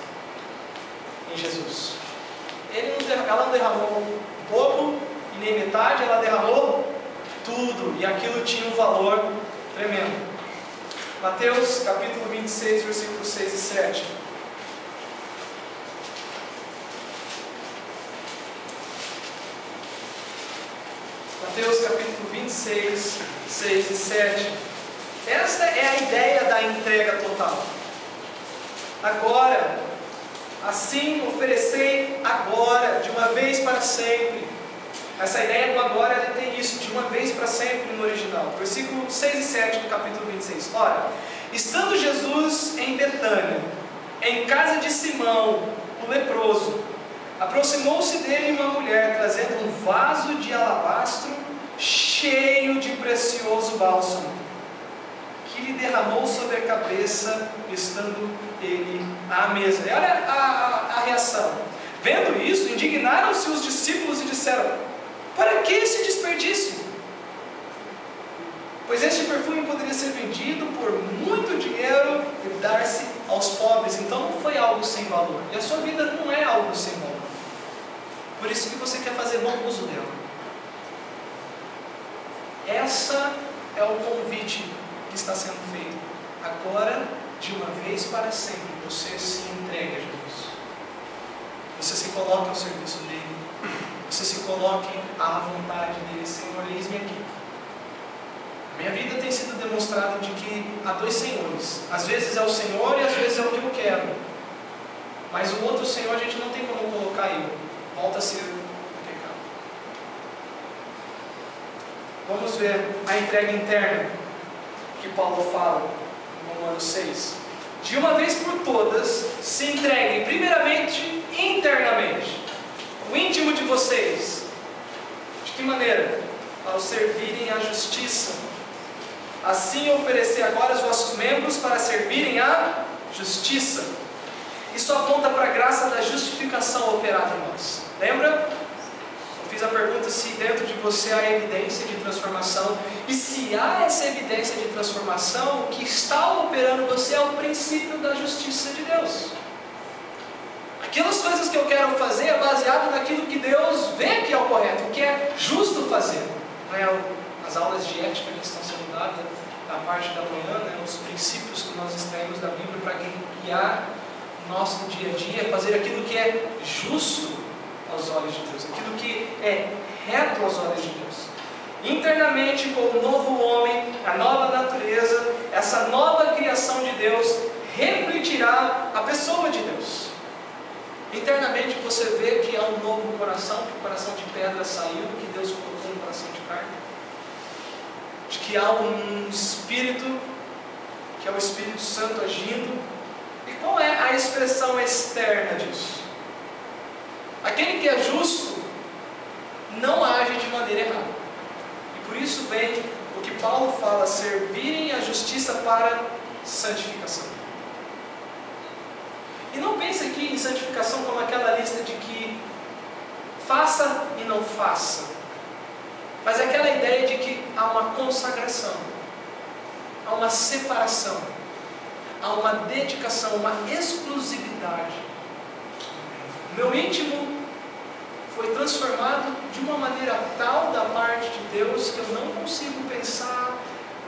em Jesus. Ela não derramou um pouco e nem metade, ela derramou tudo, e aquilo tinha um valor tremendo. Mateus capítulo 26, versículos 6 e 7. Mateus capítulo 26, 6 e 7. Esta é a ideia da entrega total. Agora, assim oferecei agora, de uma vez para sempre. Essa ideia do agora, ela tem isso, de uma vez para sempre no original. Versículo 6 e 7 do capítulo 26. Ora, estando Jesus em Betânia, em casa de Simão, o leproso, aproximou-se dele uma mulher, trazendo um vaso de alabastro cheio de precioso bálsamo, que lhe derramou sobre a cabeça, estando ele à mesa. E olha a reação. Vendo isso, indignaram-se os discípulos e disseram: para que esse desperdício? Pois este perfume poderia ser vendido por muito dinheiro e dar-se aos pobres. Então não foi algo sem valor. E a sua vida não é algo sem valor. Por isso que você quer fazer bom uso dela. Essa é o convite que está sendo feito. Agora, de uma vez para sempre, você se entrega a Jesus. Você se coloca ao serviço dele. Você se coloque à vontade dele. Senhor, eis-me aqui. Minha vida tem sido demonstrada de que há dois senhores. Às vezes é o Senhor e às vezes é o que eu quero. Mas o outro Senhor a gente não tem como colocar ele. Volta a ser o pecado. Vamos ver a entrega interna que Paulo fala no Romanos 6. De uma vez por todas, se entreguem primeiramente internamente. O íntimo de vocês. De que maneira? Ao servirem à justiça. Assim oferecer agora os vossos membros para servirem à justiça. Isso aponta para a graça da justificação operada em nós. Lembra? Eu fiz a pergunta se dentro de você há evidência de transformação. E se há essa evidência de transformação, o que está operando em você é o princípio da justiça de Deus. Aquelas coisas que eu quero fazer é baseado naquilo que Deus vê que é o correto, o que é justo fazer. Não é as aulas de ética que estão sendo dadas na parte da manhã, né? Os princípios que nós extraímos da Bíblia para guiar o nosso dia a dia, fazer aquilo que é justo aos olhos de Deus, aquilo que é reto aos olhos de Deus. Internamente, com o novo homem, a nova natureza, essa nova criação de Deus refletirá a pessoa de Deus. Internamente você vê que há um novo coração, que o coração de pedra saiu, que Deus colocou no coração de carne. De que há um Espírito, que é o Espírito Santo agindo. E qual é a expressão externa disso? Aquele que é justo não age de maneira errada. E por isso vem o que Paulo fala, servirem a justiça para santificação. E não pense aqui em santificação como aquela lista de que faça e não faça. Mas é aquela ideia de que há uma consagração, há uma separação, há uma dedicação, uma exclusividade. O meu íntimo foi transformado de uma maneira tal da parte de Deus que eu não consigo pensar,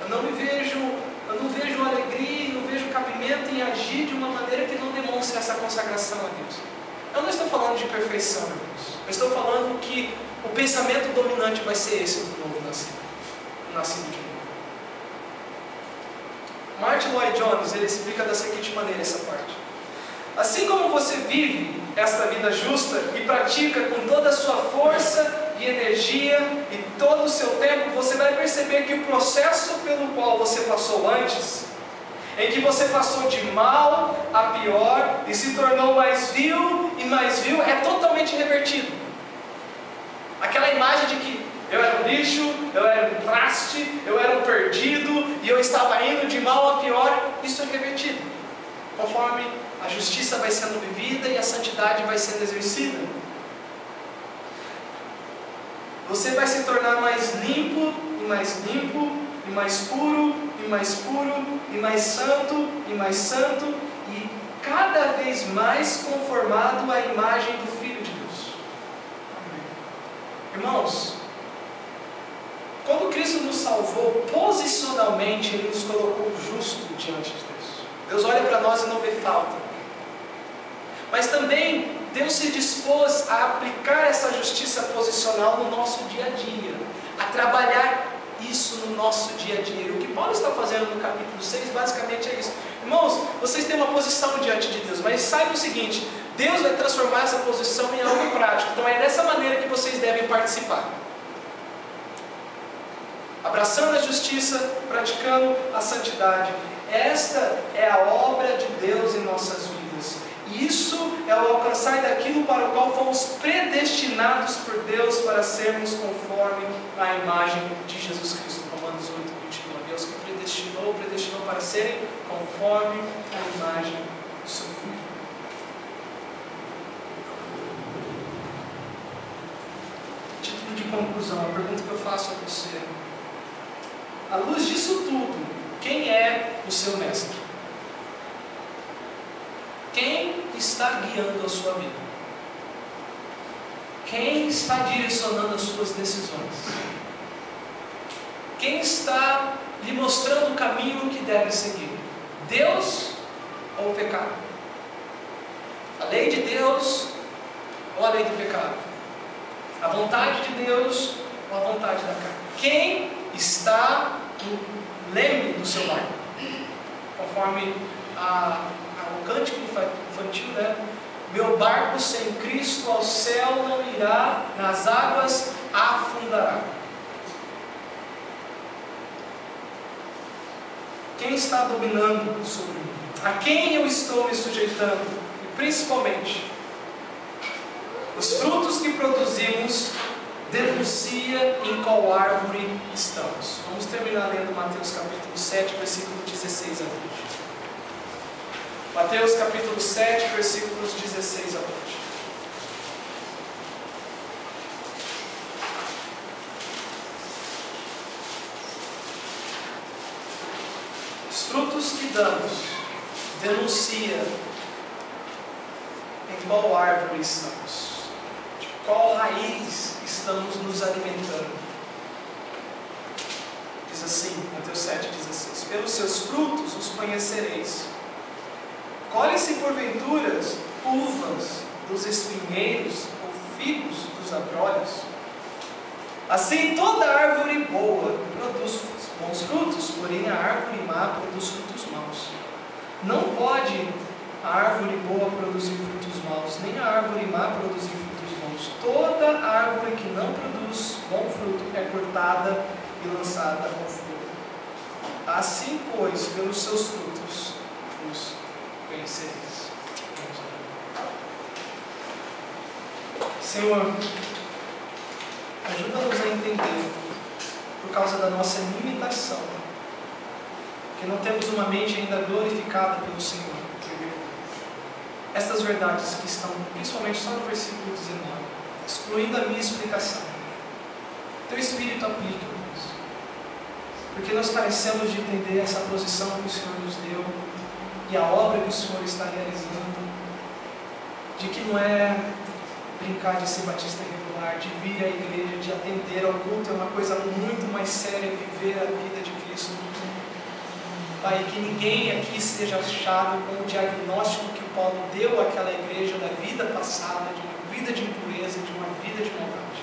eu não vejo alegria, não vejo cabimento em agir de uma maneira que não demonstre essa consagração a Deus. Eu não estou falando de perfeição, irmãos. Eu estou falando que o pensamento dominante vai ser esse do novo nascido, o nascido de novo. Martin Lloyd Jones, ele explica da seguinte maneira essa parte: assim como você vive esta vida justa e pratica com toda a sua força e energia e todo o seu tempo, você vai perceber que o processo pelo qual você passou antes, em que você passou de mal a pior e se tornou mais vil e mais vil, é totalmente revertido. Aquela imagem de que eu era um lixo, eu era um traste, eu era um perdido e eu estava indo de mal a pior, isso é revertido, conforme a justiça vai sendo vivida e a santidade vai sendo exercida. Você vai se tornar mais limpo, e mais limpo, e mais puro, e mais puro, e mais santo, e cada vez mais conformado à imagem do Filho de Deus. Irmãos, quando Cristo nos salvou, posicionalmente Ele nos colocou justo diante de Deus. Deus olha para nós e não vê falta. Mas também Deus se dispôs a aplicar essa justiça posicional no nosso dia a dia, a trabalhar isso no nosso dia a dia. O que Paulo está fazendo no capítulo 6 basicamente é isso. Irmãos, vocês têm uma posição diante de Deus, mas saiba o seguinte: Deus vai transformar essa posição em algo prático. Então é dessa maneira que vocês devem participar, abraçando a justiça, praticando a santidade. Esta é a obra de Deus em nossas vidas. Isso é o alcançar daquilo para o qual fomos predestinados por Deus para sermos conforme a imagem de Jesus Cristo. Romanos 8:21. Deus que predestinou para serem conforme a imagem do seu Filho. Título de conclusão, a pergunta que eu faço a você: à luz disso tudo, quem é o seu mestre? Quem está guiando a sua vida? Quem está direcionando as suas decisões? Quem está lhe mostrando o caminho que deve seguir? Deus ou o pecado? A lei de Deus ou a lei do pecado? A vontade de Deus ou a vontade da carne? Quem está no leme do seu barco? Conforme o cântico infantil, né? Meu barco sem Cristo ao céu não irá, nas águas afundará. Quem está dominando sobre mim? A quem eu estou me sujeitando? E principalmente, os frutos que produzimos denuncia em qual árvore estamos. Vamos terminar lendo Mateus capítulo 7, versículo 16 a 20. Mateus capítulo 7, versículos 16 a 20. Os frutos que damos denuncia em qual árvore estamos, de qual raiz estamos nos alimentando. Diz assim, Mateus 7,16: pelos seus frutos os conhecereis. Colhem-se porventura uvas dos espinheiros ou figos dos abrolhos? Assim toda árvore boa produz bons frutos, porém a árvore má produz frutos maus. Não pode a árvore boa produzir frutos maus, nem a árvore má produzir frutos bons. Toda árvore que não produz bom fruto é cortada e lançada ao fogo. Assim, pois, pelos seus frutos os conhecereis. Senhor, ajuda-nos a entender, por causa da nossa limitação, que não temos uma mente ainda glorificada pelo Senhor, estas verdades que estão principalmente só no versículo 19, excluindo a minha explicação. Teu Espírito aplica, Deus, porque nós carecemos de entender essa posição que o Senhor nos deu e a obra que o Senhor está realizando, de que não é brincar de ser batista regular, de vir à igreja, de atender ao culto, é uma coisa muito mais séria, viver a vida de Cristo. Pai, que ninguém aqui seja achado com o diagnóstico que Paulo deu àquela igreja da vida passada, de uma vida de impureza, de uma vida de maldade.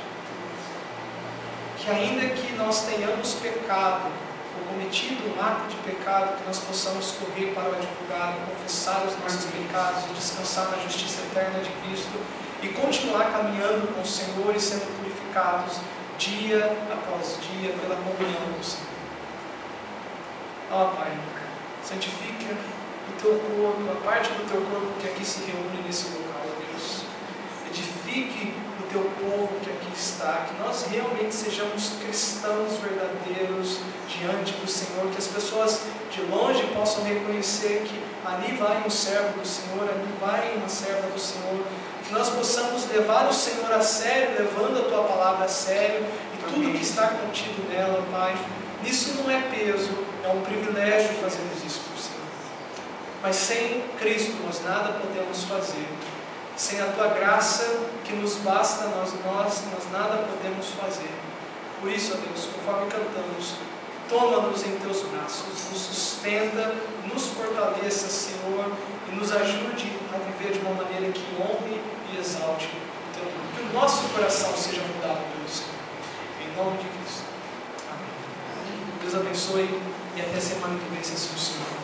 Que ainda que nós tenhamos pecado for cometido um ato de pecado, que nós possamos correr para o advogado, confessar os nossos pecados, descansar na justiça eterna de Cristo e continuar caminhando com o Senhor e sendo purificados dia após dia pela comunhão com o Senhor. Ó Pai, santifica o teu corpo, a parte do teu corpo que aqui se reúne nesse local, Deus. Edifique o teu povo que aqui está, que nós realmente sejamos cristãos verdadeiros diante do Senhor, que as pessoas de longe possam reconhecer que ali vai um servo do Senhor, ali vai uma serva do Senhor, que nós possamos levar o Senhor a sério, levando a tua palavra a sério e tudo que está contido nela, Pai. Isso não é peso, é um privilégio fazermos isso por Senhor. Mas sem Cristo nós nada podemos fazer. Sem a tua graça que nos basta, nós nada podemos fazer. Por isso, ó Deus, conforme cantamos, toma-nos em teus braços, nos sustenta, nos fortaleça, Senhor, e nos ajude a viver de uma maneira que honre e exalte o teu nome. Que o nosso coração seja mudado pelo Senhor. Em nome de Cristo. Amém. Deus abençoe e até semana que vem, se assim o Senhor.